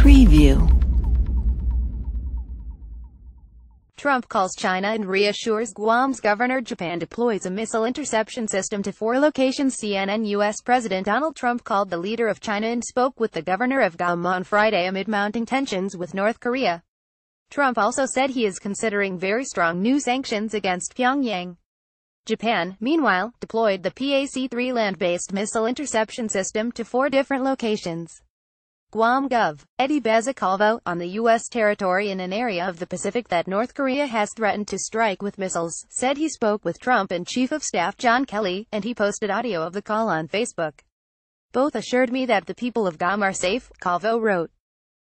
Preview. Trump calls China and reassures Guam's governor. Japan deploys a missile interception system to 4 locations. CNN. U.S. President Donald Trump called the leader of China and spoke with the governor of Guam on Friday amid mounting tensions with North Korea. Trump also said he is considering very strong new sanctions against Pyongyang. Japan, meanwhile, deployed the PAC-3 land-based missile interception system to 4 different locations. Guam Gov. Eddie Bezacalvo, on the U.S. territory in an area of the Pacific that North Korea has threatened to strike with missiles, said he spoke with Trump and Chief of Staff John Kelly, and he posted audio of the call on Facebook. Both assured me that the people of Guam are safe, Calvo wrote.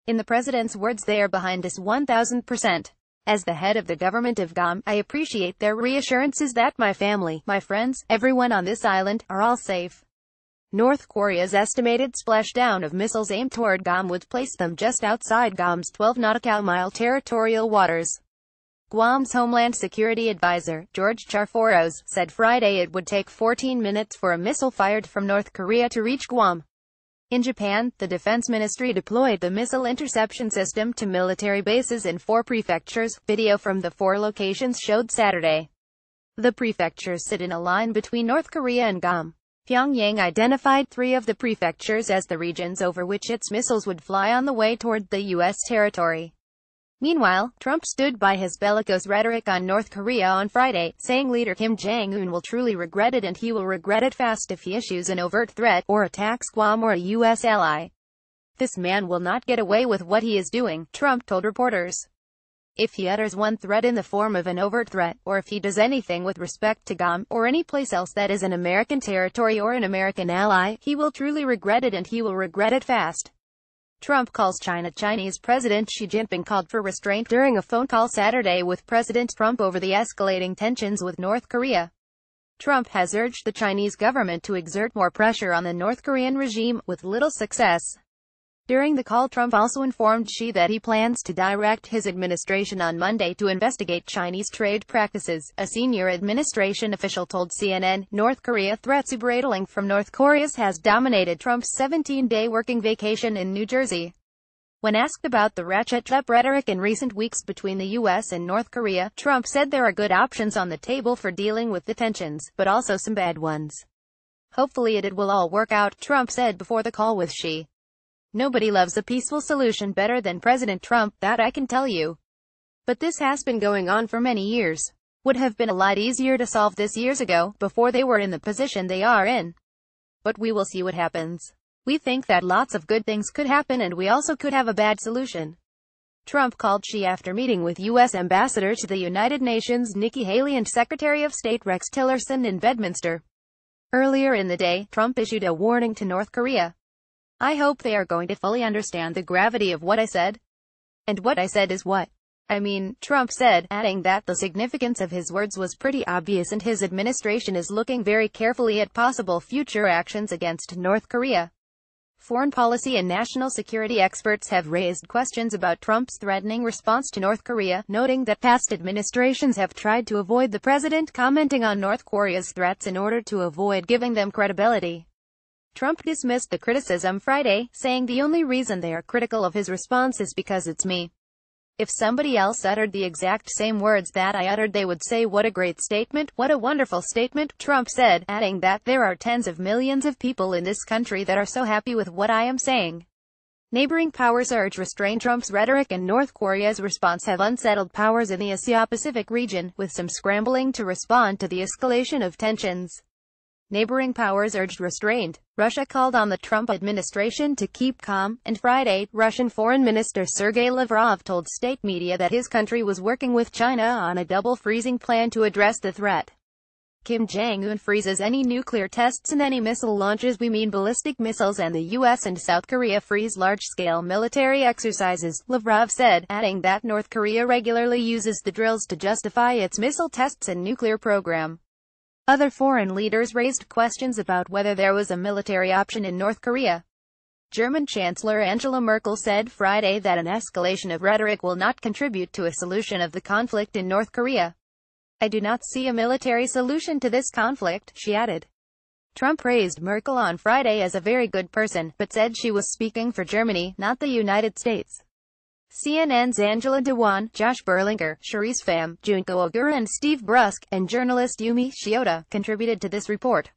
In the president's words, they are behind us 1000%. As the head of the government of Guam, I appreciate their reassurances that my family, my friends, everyone on this island, are all safe. North Korea's estimated splashdown of missiles aimed toward Guam would place them just outside Guam's 12 nautical mile territorial waters. Guam's Homeland Security Advisor, George Charforos, said Friday it would take 14 minutes for a missile fired from North Korea to reach Guam. In Japan, the Defense Ministry deployed the missile interception system to military bases in 4 prefectures, video from the 4 locations showed Saturday. The prefectures sit in a line between North Korea and Guam. Pyongyang identified 3 of the prefectures as the regions over which its missiles would fly on the way toward the U.S. territory. Meanwhile, Trump stood by his bellicose rhetoric on North Korea on Friday, saying leader Kim Jong-un will truly regret it and he will regret it fast if he issues an overt threat, or attacks Guam or a U.S. ally. This man will not get away with what he is doing, Trump told reporters. If he utters one threat in the form of an overt threat, or if he does anything with respect to Guam, or any place else that is an American territory or an American ally, he will truly regret it and he will regret it fast. Trump calls China. Chinese President Xi Jinping called for restraint during a phone call Saturday with President Trump over the escalating tensions with North Korea. Trump has urged the Chinese government to exert more pressure on the North Korean regime, with little success. During the call, Trump also informed Xi that he plans to direct his administration on Monday to investigate Chinese trade practices, a senior administration official told CNN. North Korea threats berating from North Korea has dominated Trump's 17-day working vacation in New Jersey. When asked about the ratchet-up rhetoric in recent weeks between the U.S. and North Korea, Trump said there are good options on the table for dealing with the tensions, but also some bad ones. Hopefully it will all work out, Trump said before the call with Xi. Nobody loves a peaceful solution better than President Trump, that I can tell you. But this has been going on for many years. Would have been a lot easier to solve this years ago, before they were in the position they are in. But we will see what happens. We think that lots of good things could happen and we also could have a bad solution. Trump called Xi after meeting with U.S. Ambassador to the United Nations Nikki Haley and Secretary of State Rex Tillerson in Bedminster. Earlier in the day, Trump issued a warning to North Korea. I hope they are going to fully understand the gravity of what I said. And what I said is what I mean, Trump said, adding that the significance of his words was pretty obvious and his administration is looking very carefully at possible future actions against North Korea. Foreign policy and national security experts have raised questions about Trump's threatening response to North Korea, noting that past administrations have tried to avoid the president commenting on North Korea's threats in order to avoid giving them credibility. Trump dismissed the criticism Friday, saying the only reason they are critical of his response is because it's me. If somebody else uttered the exact same words that I uttered, they would say what a great statement, what a wonderful statement, Trump said, adding that there are tens of millions of people in this country that are so happy with what I am saying. Neighboring powers urge restraint. Trump's rhetoric and North Korea's response have unsettled powers in the Asia-Pacific region, with some scrambling to respond to the escalation of tensions. Neighboring powers urged restraint. Russia called on the Trump administration to keep calm, and Friday, Russian Foreign Minister Sergei Lavrov told state media that his country was working with China on a double freezing plan to address the threat. Kim Jong-un freezes any nuclear tests and any missile launches, we mean ballistic missiles, and the U.S. and South Korea freeze large-scale military exercises, Lavrov said, adding that North Korea regularly uses the drills to justify its missile tests and nuclear program. Other foreign leaders raised questions about whether there was a military option in North Korea. German Chancellor Angela Merkel said Friday that an escalation of rhetoric will not contribute to a solution of the conflict in North Korea. I do not see a military solution to this conflict, she added. Trump praised Merkel on Friday as a very good person, but said she was speaking for Germany, not the United States. CNN's Angela Dewan, Josh Berlinger, Charisse Pham, Junko Ogura and Steve Brusk, and journalist Yumi Shioda, contributed to this report.